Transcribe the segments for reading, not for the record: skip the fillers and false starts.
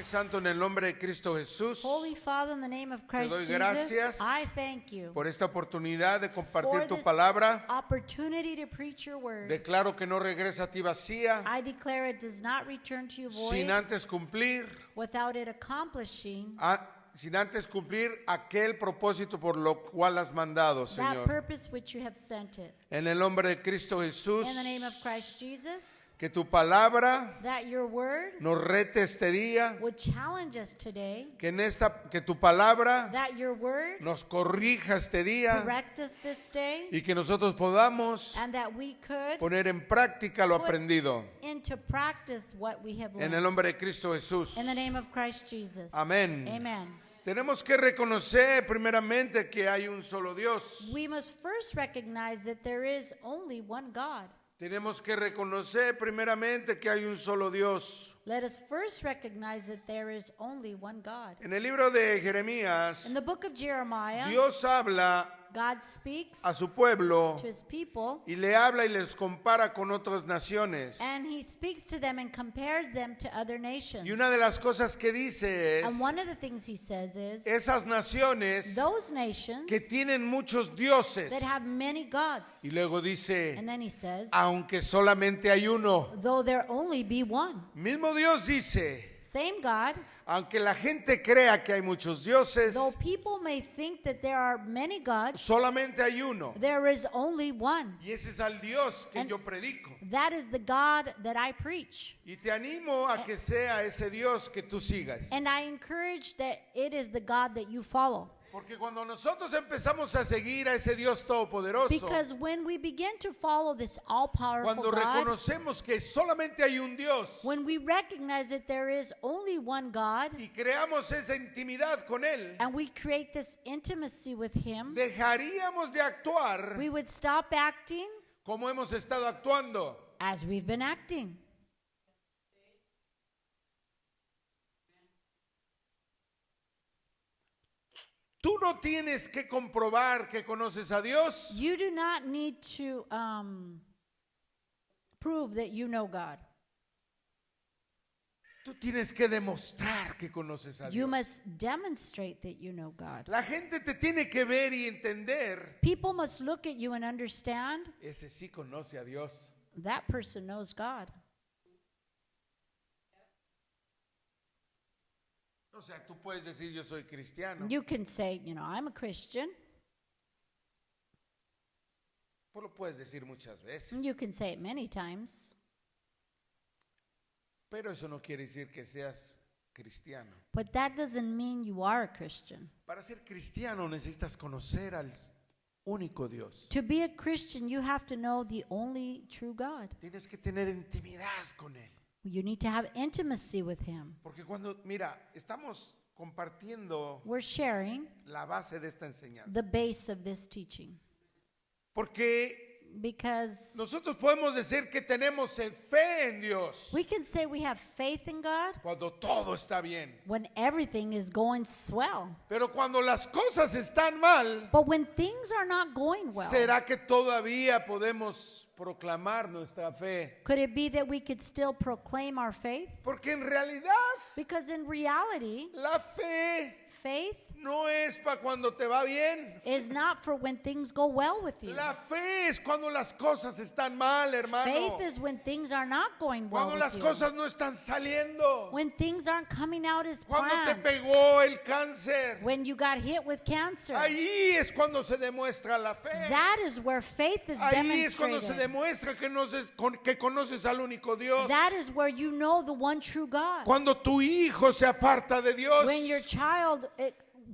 Santo, en el nombre de Cristo Jesús, Holy Father, in the name of te Christ doy Jesus, gracias I thank you por esta oportunidad de for compartir tu this palabra. opportunity to preach your word. Declaro que no regresa a ti vacía, I declare it does not return to you void sin antes cumplir, without it accomplishing sin antes cumplir aquel propósito por lo cual has mandado, that Señor. purpose which you have sent it. En el nombre de Cristo Jesús, In the name of Christ Jesus, que tu palabra that your word nos rete este día, would challenge us today, que tu palabra that your word nos corrija este día correct us this day, y que nosotros podamos and that we could poner en práctica lo put aprendido. into practice what we have En el learned. nombre de Cristo Jesús. In the name of Christ Jesus. Amén. Amen. Tenemos que reconocer primeramente que hay un solo Dios. We must first recognize that there is only one God. Tenemos que reconocer primeramente que hay un solo Dios. Let us first recognize that there is only one God. En el libro de Jeremías, In the book of Jeremiah, Dios habla God speaks a su pueblo to his people, y le habla y les compara con otras naciones. and he speaks to them and compares them to other nations. Y una de las cosas que dice es, And one of the things he says is, esas naciones those nations que tienen muchos dioses. that have many gods. Y luego dice, And then he says, aunque solamente hay uno. though there only be one. Mismo Dios dice, Same God, aunque la gente crea que hay muchos dioses, though people may think that there are many gods, solamente hay uno. there is only one. Y ese es al Dios que And yo predico. that is the God that I preach. Y te animo a que sea ese Dios que tú sigas. And I encourage that it is the God that you follow. Porque cuando nosotros empezamos a seguir a ese Dios todopoderoso, Because when we begin to follow this all-powerful cuando God, reconocemos que solamente hay un Dios when we recognize that there is only one God, y creamos esa intimidad con Él, and we create this intimacy with Him, dejaríamos de actuar we would stop acting como hemos estado actuando. as we've been acting. Tú no tienes que comprobar que conoces a Dios. You do not need to prove that you know God. Tú tienes que demostrar que conoces a You Dios. must demonstrate that you know God. La gente te tiene que ver y entender. People must look at you and understand Ese sí conoce a Dios. that person knows God. O sea, tú puedes decir yo soy cristiano. You can say, I'm a Christian. Pues lo puedes decir muchas veces. You can say it many times. Pero eso no quiere decir que seas cristiano. But that doesn't mean you are a Christian. Para ser cristiano necesitas conocer al único Dios. To be a Christian, you have to know the only true God. Tienes que tener intimidad con Él. You need to have intimacy with Him. Porque cuando, mira, estamos compartiendo We're sharing la base de esta enseñanza. the base of this teaching. Porque Because nosotros podemos decir que tenemos fe en Dios we can say we have faith in God cuando todo está bien. when everything is going swell. Pero cuando las cosas están mal, But when things are not going well, ¿será que todavía podemos proclamar nuestra fe? could it be that we could still proclaim our faith? Porque en realidad Because in reality, la fe faith no es para cuando te va bien. is not for when things go well with you. La fe es cuando las cosas están mal, hermano. Faith is when things are not going well Cuando with las you. cosas no están saliendo. When things aren't coming out as Cuando te planned. pegó el cáncer. When you got hit with cancer. Ahí es cuando se demuestra la fe. That is where faith is Ahí es cuando se demonstrated. demuestra que conoces al único Dios. That is where you know the one true God. Cuando tu hijo se aparta de Dios. When your child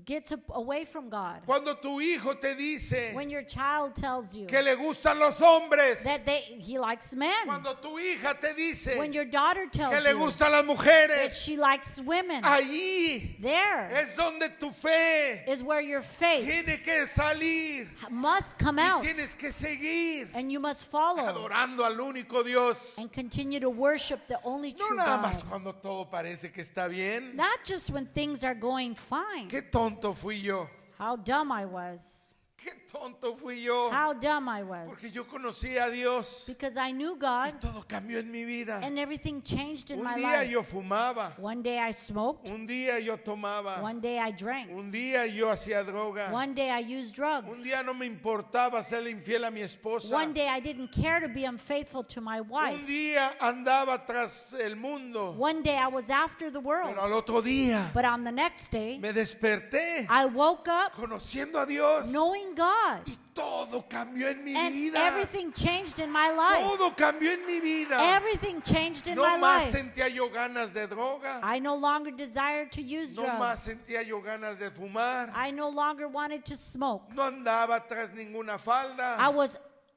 gets away from God. Cuando tu hijo te dice When your child tells you que le gustan los hombres. that he likes men. Cuando tu hija te dice When your daughter que tells le you gustan las that mujeres. she likes women. Allí There es donde tu fe is where your faith tiene que salir. must come Y out. tienes que seguir And you must follow adorando al único Dios. and continue to worship the only No true nada más God. cuando todo parece que está bien. Not just when things are going fine. Qué tonto fui yo. How dumb I was. qué tonto fui yo. How dumb I Porque was. yo conocí a Dios Because I knew y God todo cambió en mi vida. and everything changed in Un my día life. yo fumaba, One day I smoked. un día yo tomaba, One day I drank. un día yo hacía droga, One day I used drugs. un día no me importaba serle infiel a mi esposa, One day I didn't care to be unfaithful to my wife. un día andaba tras el mundo, One day I was after the world. pero al otro día But on the next day, me desperté I woke up conociendo a Dios knowing God. y todo cambió en mi And vida. everything changed in my life. Todo cambió en mi vida. Everything changed in No my más life. sentía yo ganas de droga. I no longer desired to use No más drugs. sentía yo ganas de fumar. I no longer wanted to smoke. No andaba tras ninguna I falda.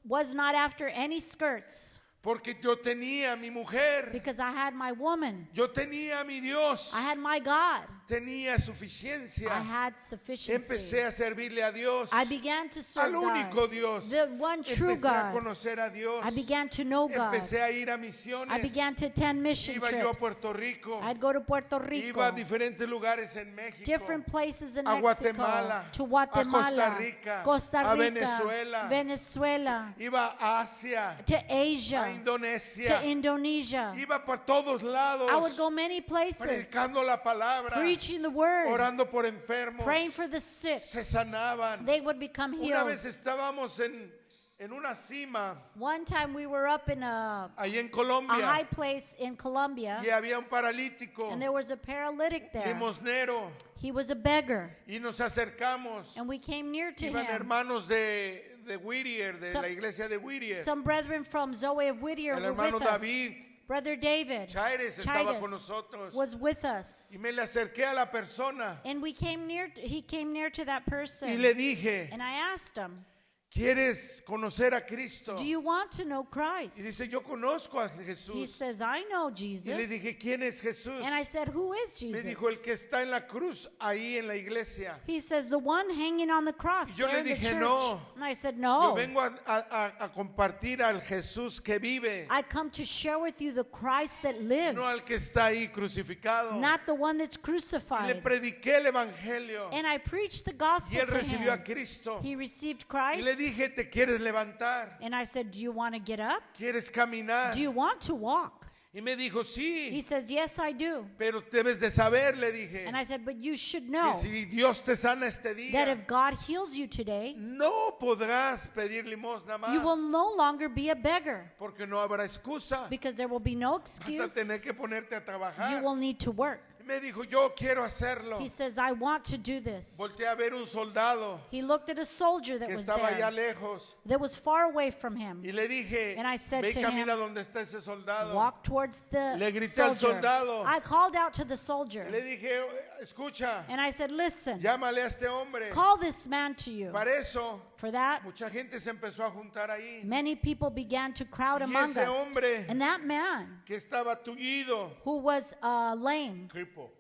was not after any skirts Porque yo tenía a mi mujer. because I had my woman. Yo tenía a mi Dios. I had my God. Tenía suficiencia. I had sufficiency. Empecé a servirle a Dios. I began to serve Al único God, Dios. the one true Empecé a God. conocer a Dios. I began to know God. Empecé a ir a misiones. I began to attend mission Iba yo a trips. Puerto Rico. I'd go to Puerto Rico, Iba a diferentes lugares en México. different places in A Mexico, Guatemala, to a Guatemala, Costa Rica, Costa a Rica, Venezuela. Venezuela, Iba a Asia, to a Asia, Indonesia. to Indonesia. Iba por todos lados. I would go many places, predicando la palabra. preaching the word, Orando por enfermos. praying for the sick. Se sanaban. They would become Una healed. vez estábamos en una cima One time we were up in a ahí en high Colombia place in Colombia, y había un paralítico, and there was a paralytic there. limosnero, He was a beggar, y nos acercamos. and we came near to Iban him. hermanos de Whittier, de Some- la iglesia de Whittier. Some brethren from Zoe of Whittier El were hermano with us. David Brother David Chaires estaba con Chaides nosotros. was with us. Y me le acerqué a la persona And he came near to that y person. le dije, And I asked him, ¿quieres conocer a Cristo? do you want to know Y Christ? dice, yo conozco a He Jesús. says, I know Y le Jesus. dije, ¿quién es Jesús? And I said, who is Me Jesus? dijo, el que está en la cruz ahí en la iglesia. He says, the one hanging on the cross Y yo there le in the dije, church. no. And I said, Yo no. vengo a compartir al Jesús que vive, I come to share with you the Christ that lives, no al que está ahí crucificado. not the one that's Y le crucified. prediqué el evangelio And I preached the y gospel él to recibió a him. Cristo. He received Y le Christ. dije, ¿te quieres levantar? And I said, do you want to get up? ¿Quieres caminar? Do you want to walk? Y me dijo, He sí, says, yes, I do. pero debes de saber, le dije, And I said, but you should que know si Dios te sana este that día, if God heals you today, no podrás pedir limosna you will más, no longer be a beggar porque no habrá excusa. because there will be no Vas a excuse. tener que ponerte a You trabajar. will need to work. Y me dijo, yo quiero hacerlo. He says, I want to do this. Volteé a ver un soldado He looked at a soldier that que was estaba allá there, lejos that was far away from him. y le dije, And I said ve y to camina him, donde está ese soldado. Walk towards the Le grité al soldier. soldado. I called out to the Y soldier. le dije, escucha, And I said, listen, llámale a este hombre. call this man to you. Para eso, For that, mucha gente se empezó a juntar ahí, many people began to crowd Y among ese us. hombre- And that man, que estaba tullido, who was lame,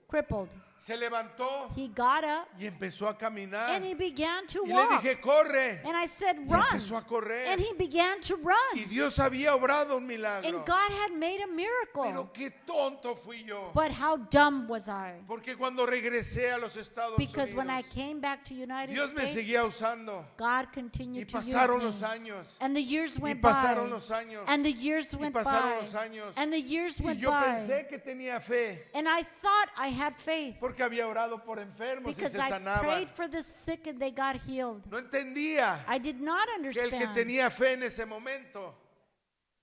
crippled, se levantó he got up y empezó a caminar. and he began to Y le walk. dije, corre. And I said, Y run. empezó a correr. And he began to Y run. Dios había obrado un milagro. And God had made a Pero miracle. qué tonto fui yo. But how dumb was I? Porque cuando regresé a los Estados Because when I Unidos, came back to United Dios me States, seguía usando. God Y continued to use pasaron los me. años. And the years Y went pasaron by. los años. And the years Y went pasaron by. los años. And the years Y went yo by. pensé que tenía fe. And I thought I had faith Porque había orado por enfermos y because se I sanaban. prayed for the sick and they got healed. No entendía I did not que el que understand. tenía fe en ese momento,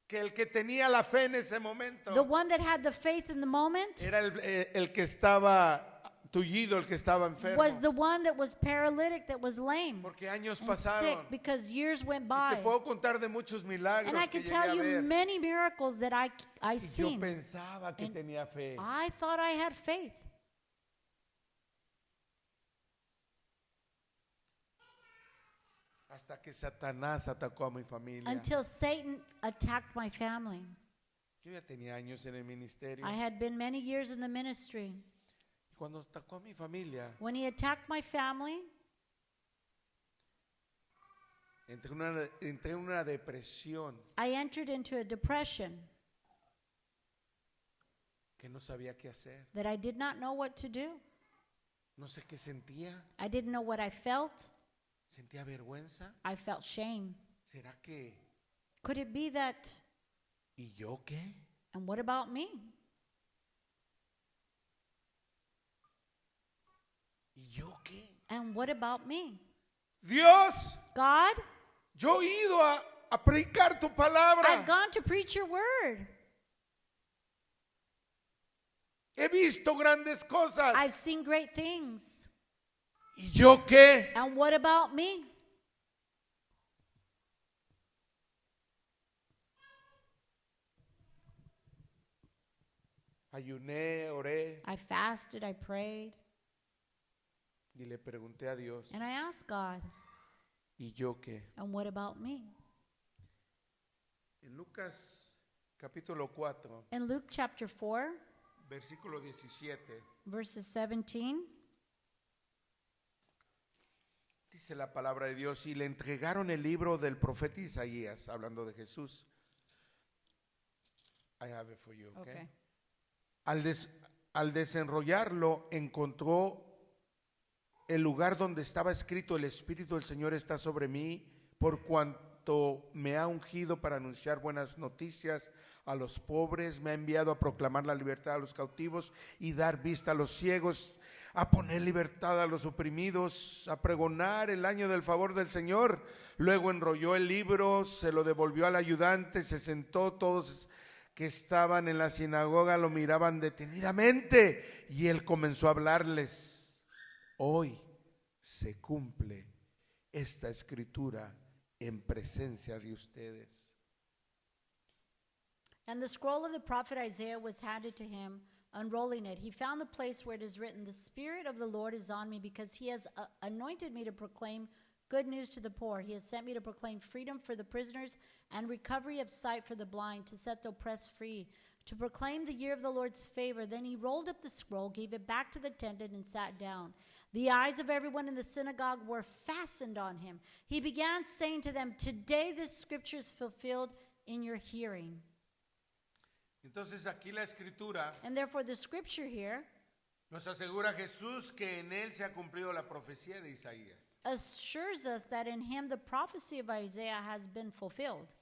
que el que tenía la fe en ese momento, The one that had the faith in the moment era el que estaba tullido, el que estaba enfermo. was the one that was paralytic, that was lame Porque años and pasaron. sick because years went Y by. te puedo contar de muchos milagros And I que can llegué tell a you ver. many miracles that I Y yo seen. pensaba que And tenía fe. I thought I had faith. Hasta que Satanás atacó a mi familia. Until Satan attacked my family. Yo ya tenía años en el ministerio. I had been many years in the ministry. Y cuando atacó a mi familia, When he attacked my family, entré en una depresión I entered into a depression que no sabía qué hacer. that I did not know what to do. No sé qué sentía. I didn't know what I felt. Sentía vergüenza. I felt shame. ¿Será que? Could it be that, ¿Y yo qué? and what about me? ¿Y yo qué? And what about me? Dios, God, yo he ido a predicar tu palabra. I've gone to preach your word. He visto grandes cosas. I've seen great things. ¿Y yo qué? And what about me? Ayuné, oré I fasted, I prayed, y le pregunté a Dios, and I asked God, ¿y yo qué? and what about me? En Lucas capítulo 4, In Luke chapter 4, versículo 17, verses 17, dice la palabra de Dios, y le entregaron el libro del profeta Isaías, hablando de Jesús. I have it for you, okay? okay. Al desenrollarlo, encontró el lugar donde estaba escrito: el Espíritu del Señor está sobre mí, por cuanto me ha ungido para anunciar buenas noticias a los pobres, me ha enviado a proclamar la libertad a los cautivos y dar vista a los ciegos, a poner libertad a los oprimidos, a pregonar el año del favor del Señor. Luego enrolló el libro, se lo devolvió al ayudante, se sentó. Todos que estaban en la sinagoga lo miraban detenidamente y él comenzó a hablarles: hoy se cumple esta escritura en presencia de ustedes. And the scroll of the prophet Isaiah was handed to him. Unrolling it, he found the place where it is written, "The Spirit of the Lord is on me, because he has anointed me to proclaim good news to the poor. He has sent me to proclaim freedom for the prisoners and recovery of sight for the blind, to set the oppressed free, to proclaim the year of the Lord's favor." Then he rolled up the scroll, gave it back to the attendant, and sat down. The eyes of everyone in the synagogue were fastened on him. He began saying to them, "Today this scripture is fulfilled in your hearing." Entonces aquí la escritura And therefore the scripture here nos asegura Jesús que en él se ha cumplido la profecía de Isaías. assures us that in him the prophecy of Isaiah has been fulfilled.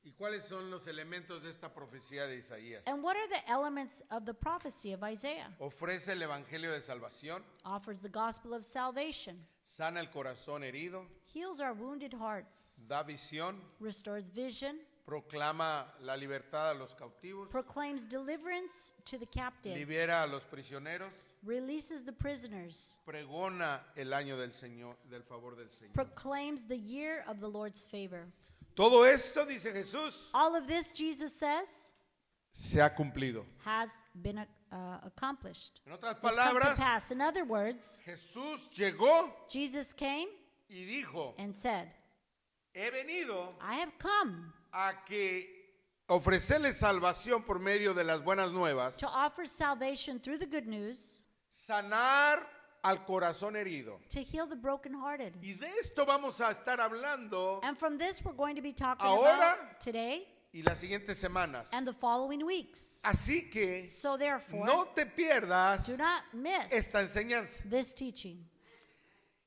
¿Y cuáles son los elementos de esta profecía de Isaías? And what are the elements of the prophecy of Isaiah? Ofrece el evangelio de salvación, Offers the gospel of salvation, sana el corazón herido, heals our wounded hearts, da visión, restores vision, proclama la libertad a los cautivos, proclaims deliverance to the captives, libera a los prisioneros, releases the prisoners, pregona el año del Señor, del favor del Señor. proclaims the year of the Lord's favor. Todo esto, dice Jesús, All of this, Jesus says, se ha cumplido. has been accomplished. En otras Has come to palabras, pass. In other words, Jesús llegó Jesus came y dijo: and said, he venido I have come a que ofrecerles salvación por medio de las buenas nuevas, to offer salvation through the good news, sanar al corazón herido. to heal the brokenhearted. Y de esto vamos a estar hablando And from this we're going to be talking Ahora- about today y las siguientes semanas. and the following weeks. Así que So therefore, no te pierdas do not miss esta enseñanza. this teaching.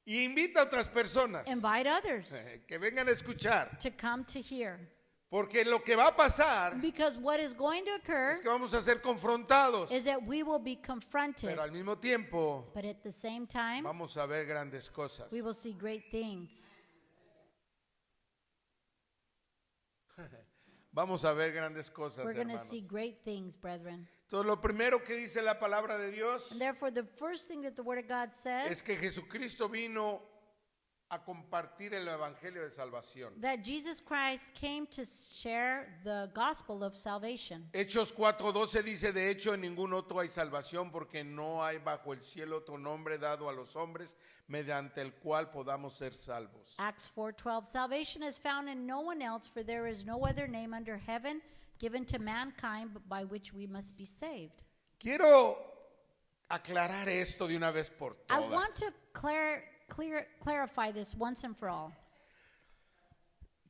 Y invita a otras personas Invite others que vengan a escuchar. to come to hear. Porque lo que va a pasar Because what is going to occur es que vamos a ser confrontados. is that we will be confronted, Pero al mismo tiempo but at the same time, vamos a ver grandes cosas. we will see great things. Vamos a ver grandes cosas, We're going to hermanos. see great things, brethren. Entonces, lo primero que dice la palabra de Dios And therefore, the first thing that the Word of God es says, que Jesucristo vino a compartir el evangelio de salvación. that Jesus Christ came to share the gospel of salvation. Hechos 4:12 dice: de hecho en ningún otro hay salvación, porque no hay bajo el cielo otro nombre dado a los hombres mediante el cual podamos ser salvos. Acts 4:12, salvation is found in no one else, for there is no other name under heaven given to mankind by which we must be saved. Quiero aclarar esto de una vez por I want todas. to clarify this once and for all.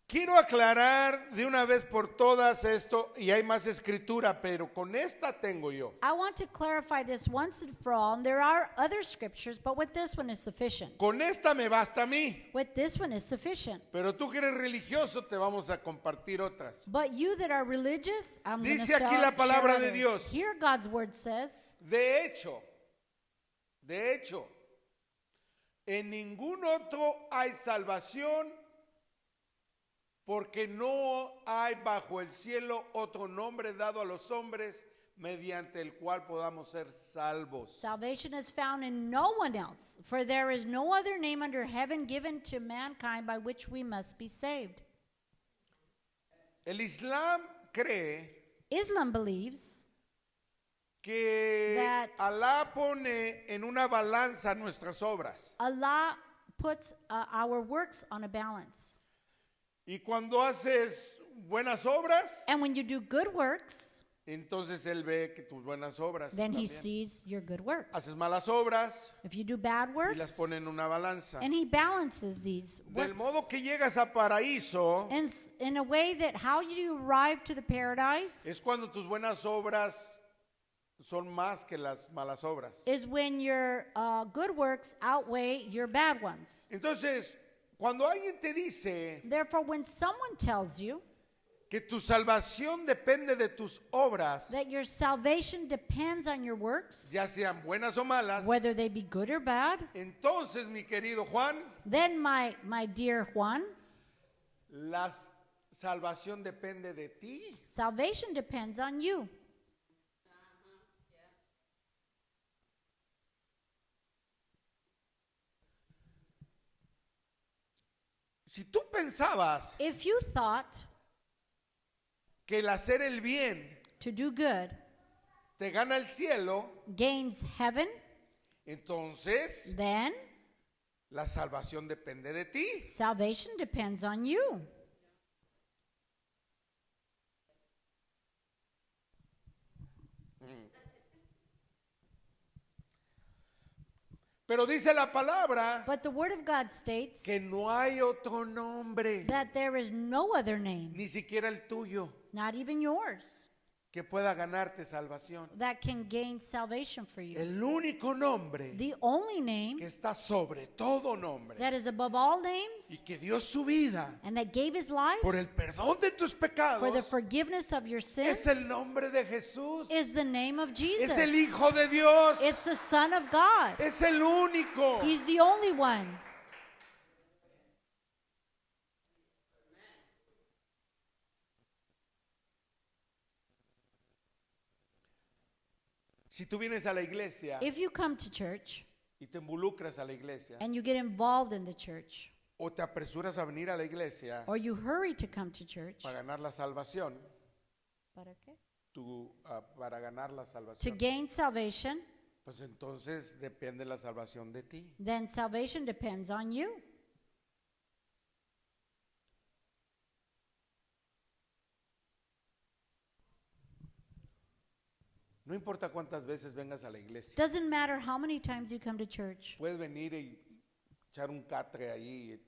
Quiero aclarar de una vez por todas esto, y hay más escritura, pero con esta tengo yo. I want to clarify this once and for all. And there are other scriptures, but with this one is sufficient. Con esta me basta a mí. With this one is sufficient. Pero tú que eres religioso, te vamos a compartir otras. But you that are religious, I'm going to Dice aquí la palabra de others. Dios. Here God's word says, De hecho, en ningún otro hay salvación, porque no hay bajo el cielo otro nombre dado a los hombres mediante el cual podamos ser salvos. salvation is found in no one else, for there is no other name under heaven given to mankind by which we must be saved. El Islam cree Islam believes que That- Alá pone en una balanza nuestras obras. Allah puts our works on a balance. Y cuando haces buenas obras, And when you do good works, entonces Él ve que tus buenas obras. then he también. sees your good works. Haces malas obras If you do bad y works, las pone en una balanza. and he balances these Del modo works. que llegas a paraíso And in a way that how you arrive to the paradise es cuando tus buenas obras son más que las malas obras. is when your good works outweigh your bad ones. Entonces, cuando alguien te dice Therefore, when someone tells you que tu salvación depende de tus obras, that your salvation depends on your works, ya sean buenas o malas, whether they be good or bad, entonces, mi querido Juan, then my dear Juan, la salvación depende de ti. salvation depends on you. Si tú pensabas If you thought que el hacer el bien to do good te gana el cielo, gains heaven, entonces then la salvación depende de ti. salvation depends on you. Pero dice la palabra But the Word of God states que no hay otro nombre, that there is no other name, ni siquiera el tuyo, not even yours, que pueda ganarte salvación. that can gain salvation for you. El único nombre The only name que está sobre todo nombre that is above all names y que dio su vida and that gave his life por el perdón de tus for the pecados forgiveness of your sins es el nombre de Jesús. is the name of Jesus. Es el Hijo de Dios. It's the Son of God. Es el único. He's the only one. Si tú vienes a la iglesia If you come to church y te involucras a la iglesia and you get involved in the church, o te apresuras a venir a la iglesia or you hurry to come to church, para ganar la salvación, para ganar la to salvación, gain salvation, pues entonces depende la salvación de ti. then salvation depends on you. No importa cuántas veces vengas a la iglesia. Doesn't matter how many times you come to church. Puedes venir y echar un catre ahí,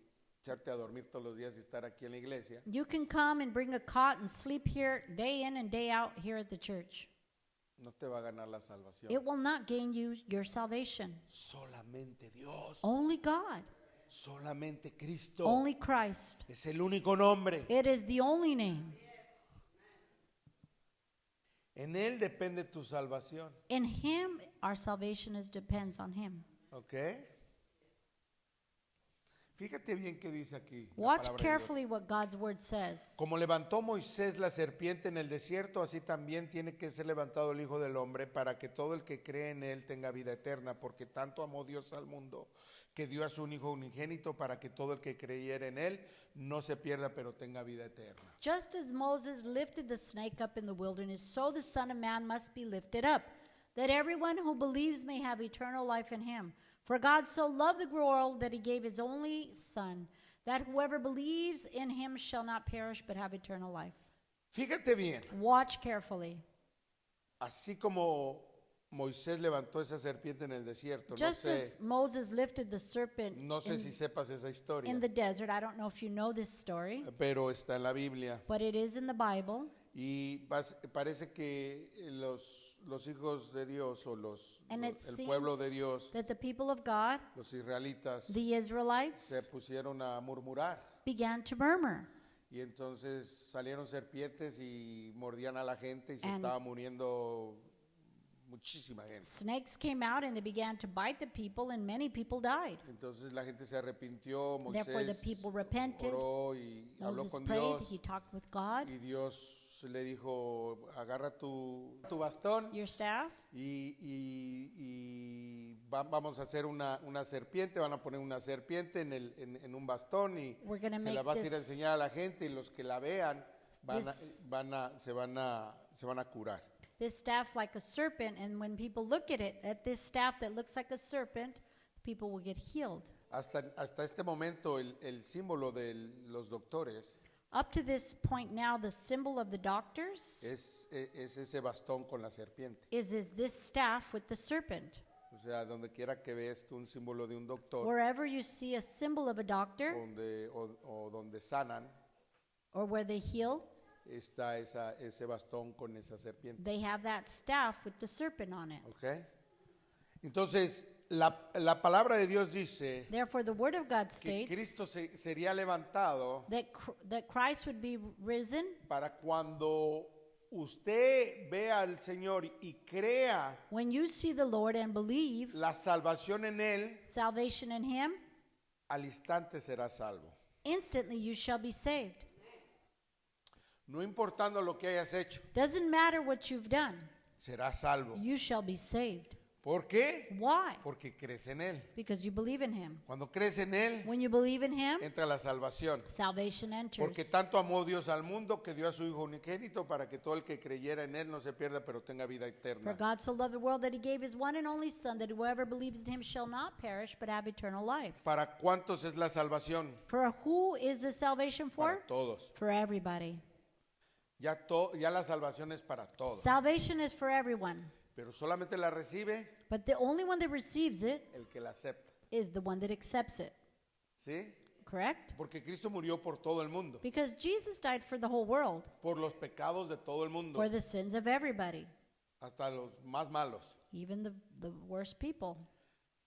echarte a dormir todos los días y estar aquí en la iglesia. You can come and bring a cot and sleep here day in and day out here at the church. No te va a ganar la salvación. It will not gain you your salvation. Solamente Dios, Only God, solamente Cristo. only Christ. Es el único nombre. It is the only name. En Él depende tu salvación. In Him, our salvation depends on Him. ¿Ok? Fíjate bien qué dice aquí. la Watch palabra de carefully Dios. what God's word says. Como levantó Moisés la serpiente en el desierto, así también tiene que ser levantado el Hijo del Hombre para que todo el que cree en Él tenga vida eterna, porque tanto amó Dios al mundo que dio a su Hijo unigénito para que todo el que creyera en Él no se pierda, pero tenga vida eterna. Just as Moses lifted the snake up in the wilderness, so the Son of Man must be lifted up, that everyone who believes may have eternal life in Him. For God so loved the world that He gave His only Son, that whoever believes in Him shall not perish but have eternal life. Fíjate bien, Watch carefully. así como Moisés levantó esa serpiente en el desierto. Just as Moses lifted the serpent No sé si sepas esa historia, in the desert, I don't know if you know this story, pero está en la Biblia. but it is in the Bible. Y parece que los hijos de Dios o And it el pueblo de seems Dios, that the people of God, los israelitas, the se Israelites, pusieron a murmurar. began to murmur. Y entonces salieron serpientes y mordían a la gente y se And- estaba muriendo muchísima gente. Snakes came out and they began to bite the people, and many people died. Entonces la gente se arrepintió, Therefore, the Moisés people repented. oró y habló Moses con prayed, Dios he talked with God. y Dios le dijo, agarra tu bastón Your staff, y vamos a hacer una serpiente, van a poner una serpiente en un bastón y we're going to se make la vas a ir a this, enseñar a la gente y los que la vean This- se van a curar. this staff like a serpent, and when people look at it, at this staff that looks like a serpent, people will get healed. Hasta este momento el símbolo de los doctores Up to this point now, the symbol of the doctors es ese bastón con la serpiente. is this staff with the serpent. O sea, donde quiera que veas tú un símbolo de un doctor Wherever you see a symbol of a doctor o donde sanan, or where they heal, está ese bastón con esa serpiente. they have that staff with the serpent on it. ¿Ok? Entonces, la palabra de Dios dice Therefore, the Word of God que states Cristo sería levantado that Christ would be risen para cuando usted vea al Señor y crea when you see the Lord and believe la salvación en Él, salvation in Him. al instante será salvo. Instantly you shall be saved. No importando lo que hayas hecho, Doesn't matter what you've done, serás salvo. you shall be saved. ¿Por qué? Why? Porque crees en Él. Because you believe in Him. Cuando crees en Él, When you believe in Him, entra la salvación. salvation Porque enters. tanto amó Dios al mundo que dio a su Hijo unigénito para que todo el que creyera en Él no se pierda, pero tenga vida For eterna. God so loved the world that He gave His one and only Son, that whoever believes in Him shall not perish but have eternal life. ¿Para cuántos es la salvación? For who is the salvation for? Para todos. For everybody. Ya la salvación es para todos. Salvation is for everyone. Pero solamente la recibe But the only one that receives it el que la acepta. is the one that accepts it. ¿Sí? Correct? Porque Cristo murió por todo el mundo. Because Jesus died for the whole world, Por los pecados de todo el mundo. for the sins of everybody, Hasta los más malos. even the worst people.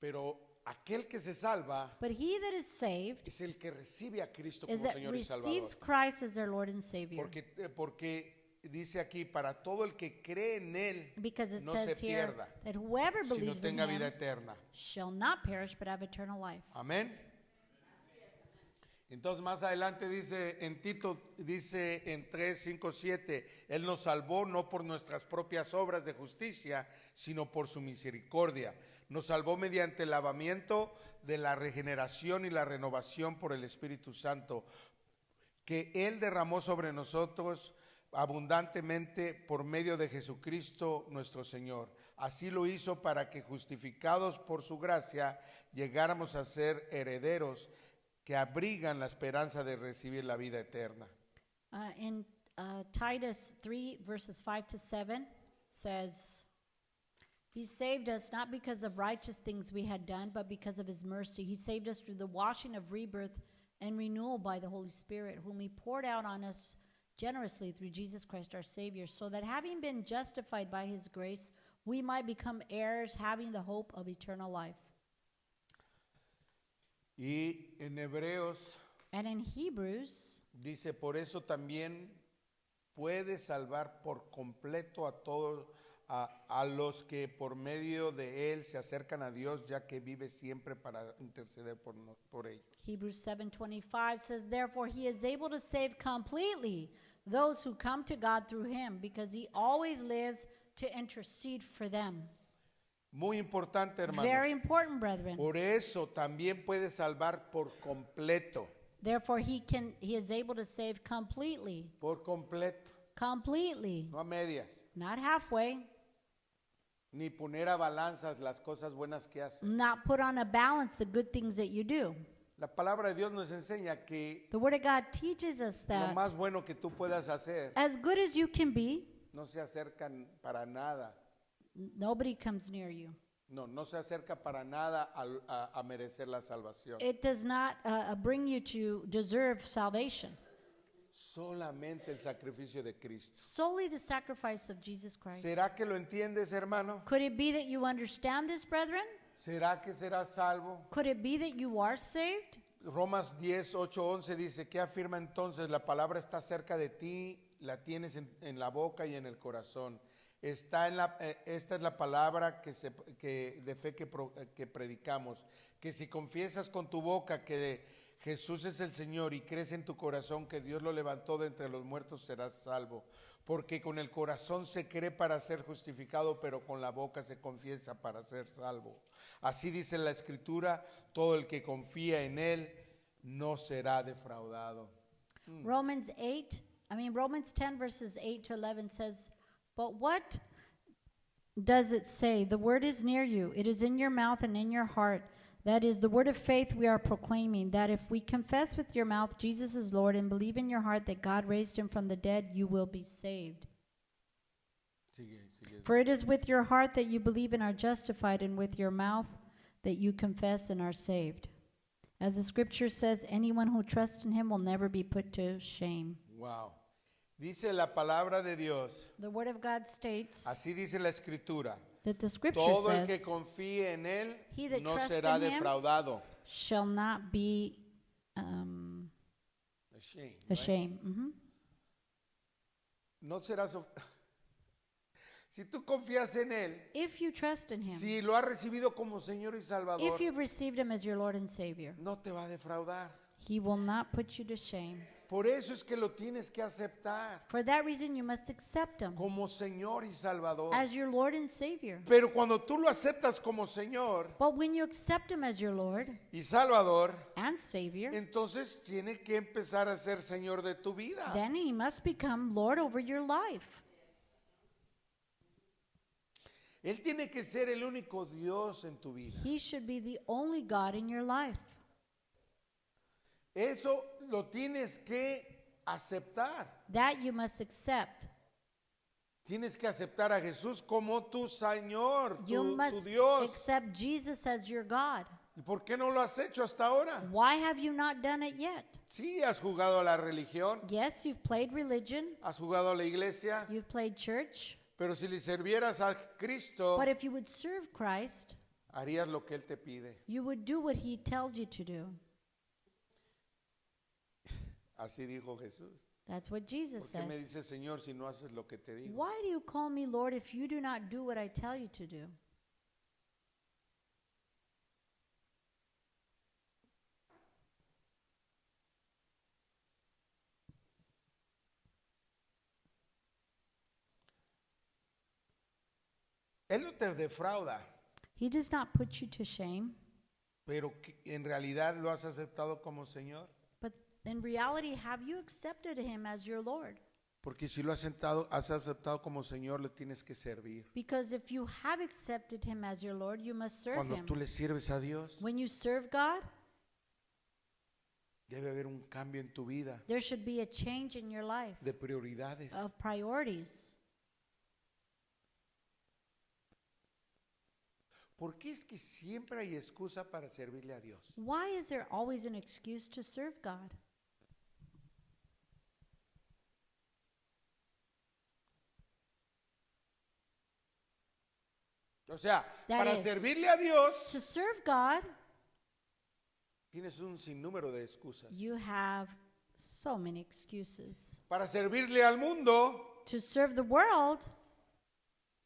Pero aquel que se salva But he that is saved es el que recibe a Cristo is como that Señor y Salvador. receives Christ as their Lord and Savior. Porque dice aquí, para todo el que cree en Él, Because it no says se here pierda, that whoever sino believes in tenga vida Him eterna. shall not perish but have eternal life. Amén. Entonces más adelante dice en Tito, dice en 3, 5, 7, Él nos salvó no por nuestras propias obras de justicia, sino por su misericordia. Nos salvó mediante el lavamiento de la regeneración y la renovación por el Espíritu Santo, que Él derramó sobre nosotros abundantemente por medio de Jesucristo nuestro Señor. Así lo hizo para que, justificados por su gracia, llegáramos a ser herederos que abrigan la esperanza de recibir la vida eterna. In Titus 3, verses 5 to 7 says, He saved us not because of righteous things we had done, but because of His mercy. He saved us through the washing of rebirth and renewal by the Holy Spirit, whom He poured out on us generously through Jesus Christ our Savior, so that having been justified by His grace, we might become heirs, having the hope of eternal life. Y en Hebreos And in Hebrews, dice, por eso también puede salvar por completo a todos, a los que por medio de Él se acercan a Dios, ya que vive siempre para interceder por ellos. Hebrews 7:25 says, Therefore he is able to save completely those who come to God through him, because he always lives to intercede for them. Muy importante, hermanos. Very important, brethren. Por eso también puede salvar por completo. Therefore he is able to save completely. Por completo. Completely. No a medias. Not halfway. Ni poner a balanzas las cosas buenas que haces. Not put on a balance the good things that you do. La palabra de Dios nos enseña que The Word of God teaches us lo that más bueno que tú puedas hacer as good as you can be, no se acercan para nada Nobody comes near you. No, no se acerca para nada a merecer la salvación. It does not bring you to deserve salvation. Solamente el sacrificio de Cristo. Solely the sacrifice of Jesus Christ. ¿Será que lo entiendes, hermano? Could it be that you understand this, brethren? ¿Será que serás salvo? Could it be that you are saved? Romas 10, 8, 11 dice, ¿qué afirma entonces? La palabra está cerca de ti, la tienes en la boca y en el corazón. Esta es la palabra de fe que predicamos, que si confiesas con tu boca que Jesús es el Señor y crees en tu corazón que Dios lo levantó de entre los muertos, serás salvo. Porque con el corazón se cree para ser justificado, pero con la boca se confiesa para ser salvo. Así dice la Escritura, todo el que confía en Él no será defraudado. Romans 10 verses 8 to 11 says, but what does it say? The word is near you. It is in your mouth and in your heart. That is the word of faith we are proclaiming, that if we confess with your mouth Jesus is Lord and believe in your heart that God raised him from the dead, you will be saved. Sigue. For it is with your heart that you believe and are justified, and with your mouth that you confess and are saved. As the scripture says, anyone who trusts in him will never be put to shame. Wow. Dice la palabra de Dios, The word of God states así dice la Escritura, that the scripture todo el que says, confíe en Él he that no trusts será in him defraudado. shall not be Ashamed, right? ashamed. Mhm. No serás. Si tú confías en Él, If you trust in him, si lo has recibido como Señor y Salvador, if you've received him as your Lord and Savior, no te va a defraudar. he will not put you to shame. Por eso es que lo tienes que aceptar For that reason, you must accept him como Señor y Salvador. as your Lord and Savior. Pero cuando tú lo aceptas como Señor But when you accept him as your Lord y Salvador, and Savior, entonces tiene que empezar a ser Señor de tu vida. then he must become Lord over your life. Él tiene que ser el único Dios en tu vida. He should be the only God in your life. Eso lo tienes que aceptar. That you must accept. Tienes que aceptar a Jesús como tu Señor, You tu must Dios. accept Jesus as your God. ¿Y por qué no lo has hecho hasta ahora? Why have you not done it yet? Sí, has jugado a la religión, Yes, you've played religion, has jugado a la iglesia, you've played church, pero si le servieras a Cristo, but if you would serve Christ, harías lo que Él te pide. you would do what he tells you to do. Así dijo Jesús. That's what Jesus ¿Por qué me says. dices, Señor, si no haces lo que te digo? Why do you call me Lord if you do not do what I tell you to do? Él no te defrauda, He does not put you to shame, pero en realidad lo has aceptado como Señor. but in reality, have you accepted him as your Lord? Porque si lo has aceptado como Señor, le tienes que servir. Because if you have accepted him as your Lord, you must serve Cuando him. tú le sirves a Dios, When you serve God, debe haber un cambio en tu vida there should be a change in your life de prioridades. of priorities. ¿Por qué es que siempre hay excusa para servirle a Dios? Why is there always an excuse to serve God? O sea, That para is- servirle a Dios To serve God, tienes un sinnúmero de excusas. you have so many excuses. Para servirle al mundo, To serve the world,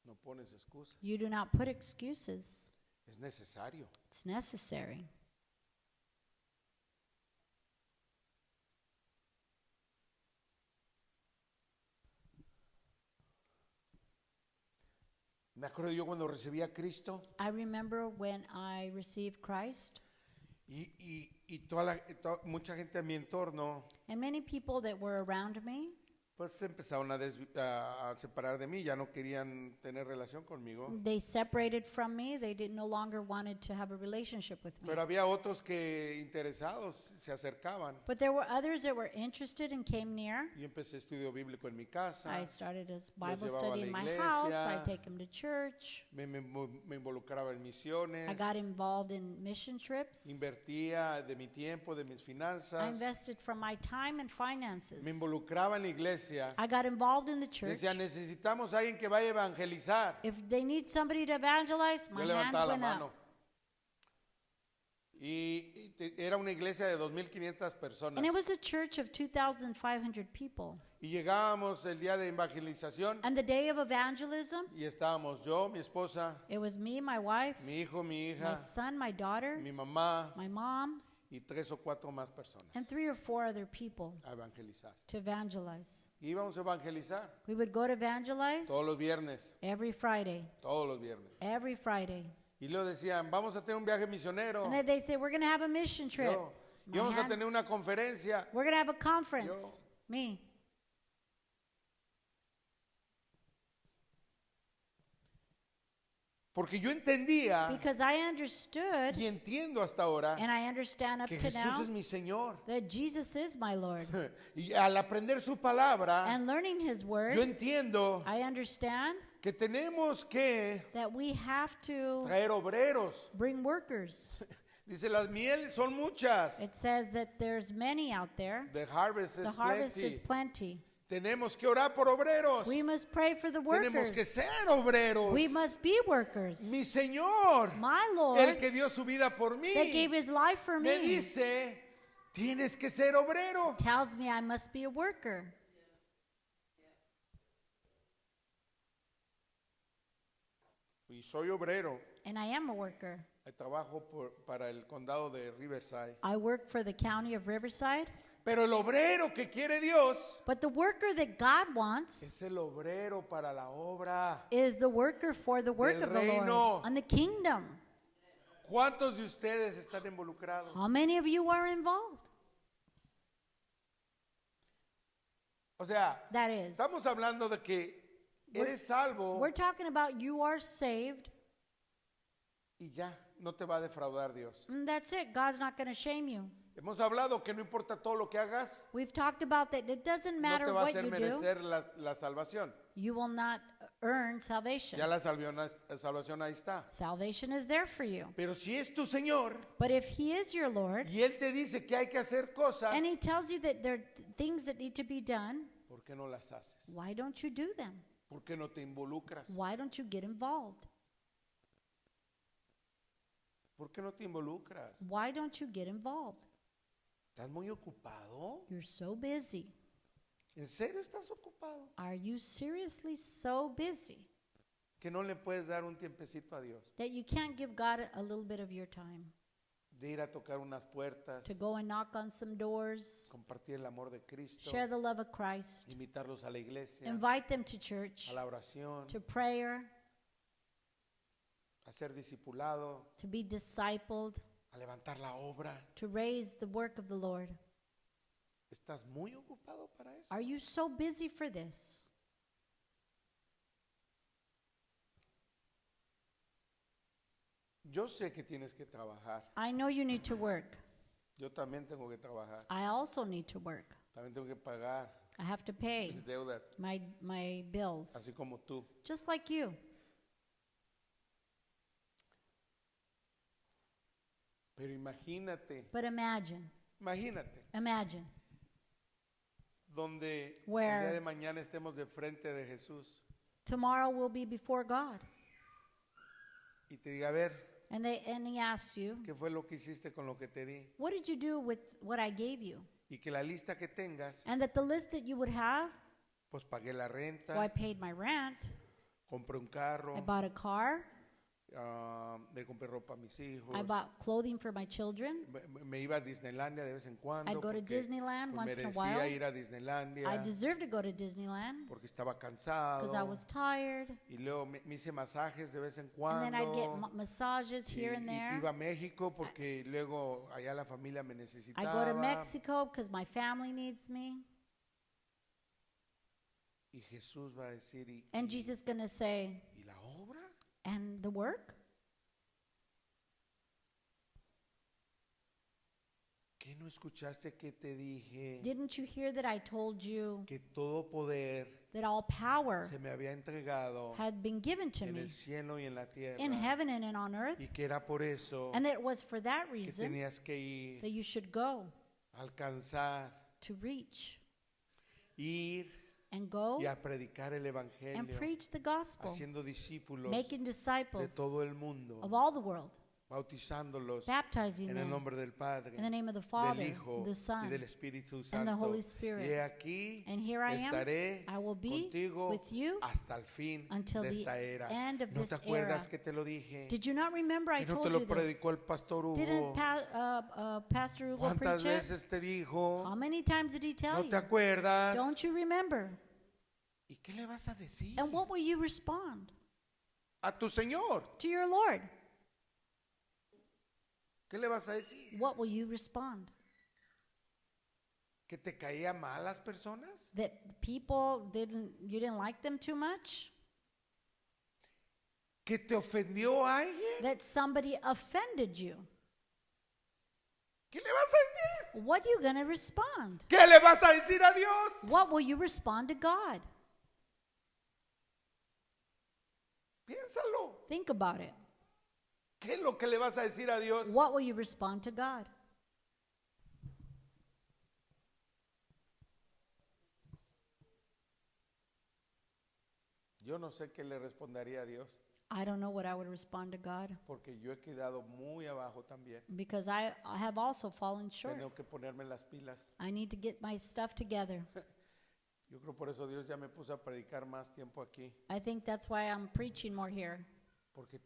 no pones excusas. you do not put excuses. Es necesario. It's necessary. Me acuerdo yo cuando recibí a Cristo I remember when I received Christ, y mucha gente a mi entorno and many people that were around me, pues se empezaron a separar de mí, ya no querían tener relación conmigo. They separated from me. They no longer wanted to have a relationship with me. Pero había otros que interesados se acercaban. But there were others that were interested and came near. Yo empecé estudio bíblico en mi casa, I started a Bible llevaba a study la in my iglesia. house. I take them to church. me involucraba en misiones, I got involved in mission trips. invertía de mi tiempo, de mis I finanzas, invested from my time and finances. me involucraba en la iglesia. I got involved in the church. Decía, necesitamos a alguien que vaya a evangelizar. If they need somebody to evangelize, my Yo hand levantaba la went mano. up. Era una iglesia de 2,500 personas. And it was a church of 2,500 people. Y llegábamos el día de evangelización And the day of evangelism, y estábamos yo, mi esposa, it was me, my wife, mi hijo, mi my hija, son, my daughter, mi mamá my mom, y 3 o 4 más personas and 3 or 4 other people a evangelizar. to evangelize. Y íbamos a evangelizar We would go to evangelize todos los viernes, every Friday. todos los viernes. Every Friday. Y luego decían, vamos a tener un viaje misionero. And then they'd say, we're going to have a mission trip. Yo. Y My vamos a hand- tener una conferencia. We're going to have a conference. Me. Porque yo entendía Because I understood, y entiendo hasta ahora and I understand up que to Jesús now, es mi Señor. that Jesus is my Lord. Y al aprender su palabra, And learning His yo Word, entiendo I understand que tenemos que that we have to traer obreros. bring workers. Dice, las mieles son muchas. It says that there's many out there. The harvest The is harvest plenty. is plenty. Tenemos que orar por obreros. We must pray for the Tenemos que workers. ser obreros. We must be workers. Mi Señor, My el Lord, que dio su vida por mí, that gave His life for me me, dice, tienes que ser obrero. tells me I must be a worker. Y soy obrero. And I am a worker. Trabajo para el condado de Riverside. I work for the county of Riverside. Pero el obrero que quiere Dios But the worker that God wants es el obrero para la obra. is the worker for the work Del of the reino. Lord and the kingdom. ¿Cuántos de ustedes están involucrados? How many of you are involved? O sea, That is, estamos hablando de que eres salvo we're talking about you are saved. y ya, no te va a defraudar Dios. And that's it. God's not going to shame you. Hemos hablado que no importa todo lo que hagas, We've talked about that. It doesn't no matter te va a what hacer you do. merecer la salvación. You will not earn salvation. Ya la salvación ahí está. Salvation is there for you. Pero si es tu Señor But if He is your Lord, y Él te dice que hay que hacer cosas, and He tells you that there are things that need to be done, ¿por qué no las haces? why don't you do them? ¿Por qué no te involucras? Why don't you get involved? ¿Por qué no te involucras? Why don't you get involved? ¿Estás muy ocupado? You're so busy. ¿En serio estás ocupado? Are you seriously so busy Que no le puedes dar un tiempecito a Dios. that you can't give God a little bit of your time De ir a tocar unas puertas, to go and knock on some doors, compartir el amor de Cristo, share the love of Christ, invitarlos a la iglesia, invite them to church, a la oración, to prayer, a ser discipulado, to be discipled, a levantar la obra? to raise the work of the Lord? ¿Estás muy ocupado para eso? Are you so busy for this? Yo sé que tienes que trabajar. I know you need to work. Yo también tengo que trabajar. I also need to work. También tengo que pagar I have to pay mis deudas, my bills, así como tú. just like you. Pero imagínate, But imagine, imagínate, donde el Where- día de mañana estemos de frente de Jesús tomorrow we'll be before God. y te diga, a ver, And He asks you, ¿qué fue lo que hiciste con lo que te di? what did you do with what I gave you? Y que la lista que tengas, And that the list that you would have, pues pagué la well, I renta, paid my rent, compré un I carro, bought a car, le compré ropa a mis hijos, I bought clothing for my children, me iba a Disneylandia de vez en cuando, I'd go to porque, Disneyland pues, once in a merecía while. ir a Disneylandia, I deserved to go to Disneyland porque estaba cansado, because I was tired. y luego me hice masajes de vez en And then I'd get cuando, massages here and there. iba a México porque luego allá la familia me I necesitaba. go to Mexico because my family needs me. Y Jesús va a decir, And Jesus going to say, ¿y la obra? and the work? ¿Qué no escuchaste que te dije Didn't you hear that I told you que todo poder that all power se me había entregado had been given to en me el cielo y en la tierra? in heaven and on earth? Y que era por eso And that it was for that que reason tenías que ir, that you should go alcanzar, to reach ir and go y a predicar el and evangelio, preach the gospel, haciendo discípulos making de disciples todo el mundo, of all the world, bautizándolos baptizing en el them nombre del Padre, in the name of the del Father, Hijo the y Son, del Espíritu and the Santo. Holy Y Spirit. he aquí And here I am. estaré I will be contigo with you hasta el fin until de the esta era. end of ¿No this te acuerdas era. que te lo dije? Did you not remember I Que no te told lo you this? predicó el pastor Hugo. Didn't Pastor Hugo ¿Cuántas preach it? veces te dijo? How many times did he tell ¿No te you? acuerdas? Don't you remember? ¿Y qué le vas a decir And what will you respond a tu Señor? to your Lord? ¿Qué le vas a decir? What will you respond? ¿Que te caía mal las personas? That you didn't like them too much? ¿Que te ofendió a alguien? That somebody offended you? ¿Qué le vas a decir? What are you going to respond? ¿Qué le vas a decir a Dios? What will you respond to God? Piénsalo. Think about it. ¿Qué es lo que le vas a decir a Dios? What will you respond to God? Yo no sé qué le respondería a Dios, I don't know what I would respond to God porque yo he quedado muy abajo también. because I have also fallen short. Tengo que ponerme las pilas. I need to get my stuff together. Yo creo por eso Dios ya me puso a predicar más tiempo aquí, I think that's why I'm preaching more here porque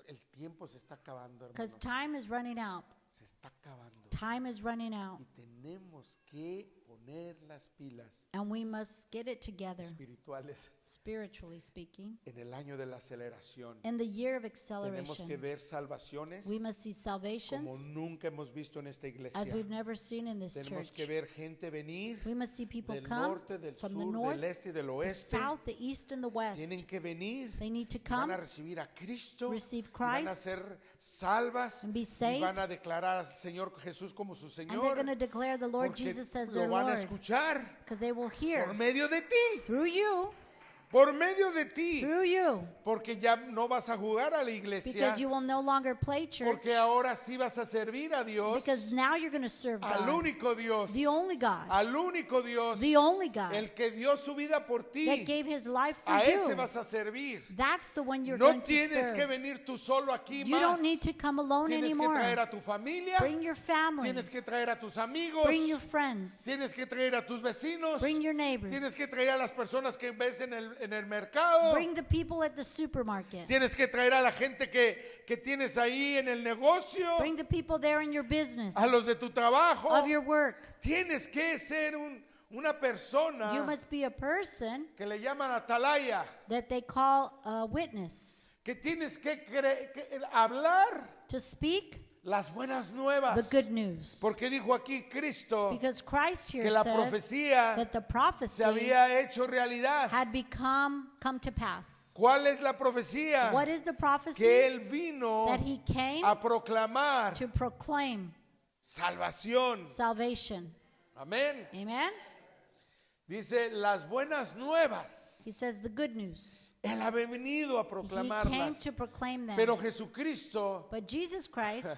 el tiempo se está acabando, because hermano. time is running out. Se está acabando. Time is running out, Y tenemos que poner las pilas and we must get it together, espirituales spiritually speaking. en el año de la aceleración. In the year of Tenemos que acceleration, ver salvaciones we must see como salvations nunca hemos visto en esta iglesia. as we've never seen in this Tenemos church. que ver gente venir We must see people del come norte, del from the sur, north, del este y del the oeste. south, the east, and the west. Tienen que venir. They need to Y van come a recibir a Cristo, receive y van a Christ, ser salvas, and be y saved, van a declarar al Señor Jesús como su and they're Señor, going to declare the Lord porque Jesus as lo their van a Lord escuchar because they will por hear medio de ti, through you, por medio de ti, through you, porque ya no vas a jugar a la iglesia, because you will no longer play church, porque ahora sí vas a servir a Dios, because now you're going to serve al God, único Dios, the only God, al único Dios, the only God el que dio su vida por ti. that gave his life for A ese you. vas a servir. That's the one you're No going to tienes que serve. venir tú solo aquí You más. don't need to come alone Tienes que anymore. traer a tu familia, Bring your family, tienes que traer a tus amigos, bring your friends, tienes que traer a tus vecinos, bring your neighbors, tienes que traer a las personas que ves en el mercado, bring the people at the supermarket, tienes que traer a la gente que tienes ahí en el negocio, bring the people there in your business, a los de tu trabajo. of your work. Tienes que ser una persona You must be a person que le llaman atalaya, that they call a witness, que tienes que hablar to speak las buenas nuevas. the good news. Porque dijo aquí Cristo Because Christ here que la says profecía that the se prophecy había hecho realidad. had come to pass. ¿Cuál es la profecía? What is the Que prophecy? Él vino That he came a proclamar to proclaim salvación. salvation. Amén. Amen? Dice las buenas nuevas. He says the good news. Él ha venido a He came proclamarlas. to proclaim them. Pero Jesucristo, But Jesus Christ,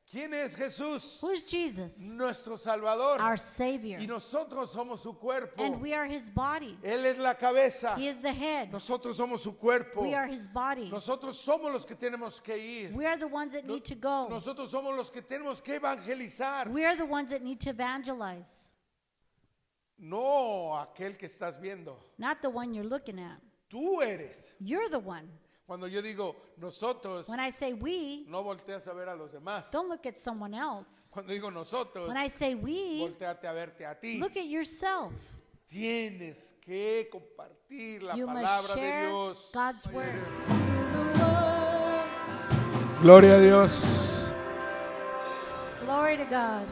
¿quién es Jesús? who's Jesus? Nuestro Salvador. Our Savior. Y nosotros somos su cuerpo. And we are his body. Él es la cabeza. He is the head. Nosotros somos su cuerpo. We are his body. Nosotros somos los que tenemos que ir. We are the ones that need to go. Nosotros somos los que tenemos que evangelizar. We are the ones that need to evangelize. No aquel que estás viendo. Not the one you're looking at. Tú eres. You're the one. Cuando yo digo nosotros, When I say we, no volteas a ver a los demás. don't look at someone else. Cuando digo nosotros, When I say we, volteate a verte a ti. look at yourself. Tienes que compartir la You must palabra de share Dios. God's word. Gloria a Dios. Glory to God.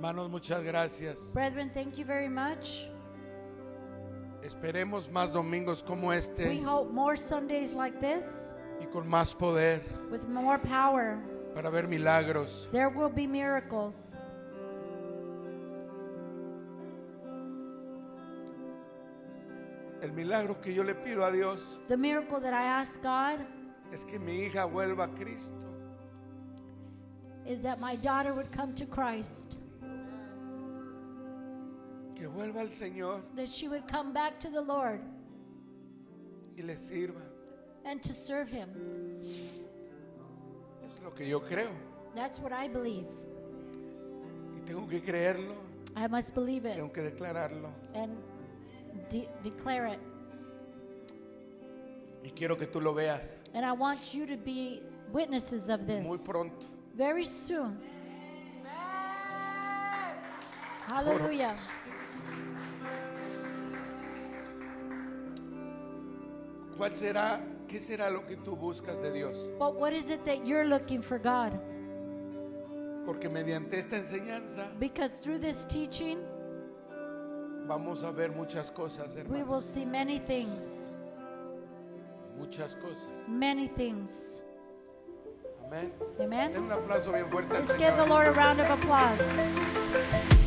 Hermanos, muchas gracias. Brethren, thank you very much. Esperemos más domingos como We este hope more Sundays like this y con más poder with more power. para ver milagros. There will be miracles. El milagro que yo le pido a Dios The miracle that I ask God es que mi hija vuelva a Cristo. is that my daughter would come to Christ, Que vuelva al Señor that she would come back to the Lord y le sirva. and to serve Him. Es lo que yo creo. That's what I believe. Y tengo que creerlo, I must believe it tengo que declararlo. and declare it. Y quiero que tú lo veas And I want you to be witnesses of this muy pronto. very soon. Hallelujah. ¿Cuál será, qué será lo que tú buscas de Dios? But what is it that you're looking for God? Porque mediante esta enseñanza Because through this teaching, vamos a ver muchas cosas, we hermano. will see many things. Muchas cosas. Many things. Amén. Amen. Den un aplauso bien fuerte al Let's give the Señor. Lord a round of applause.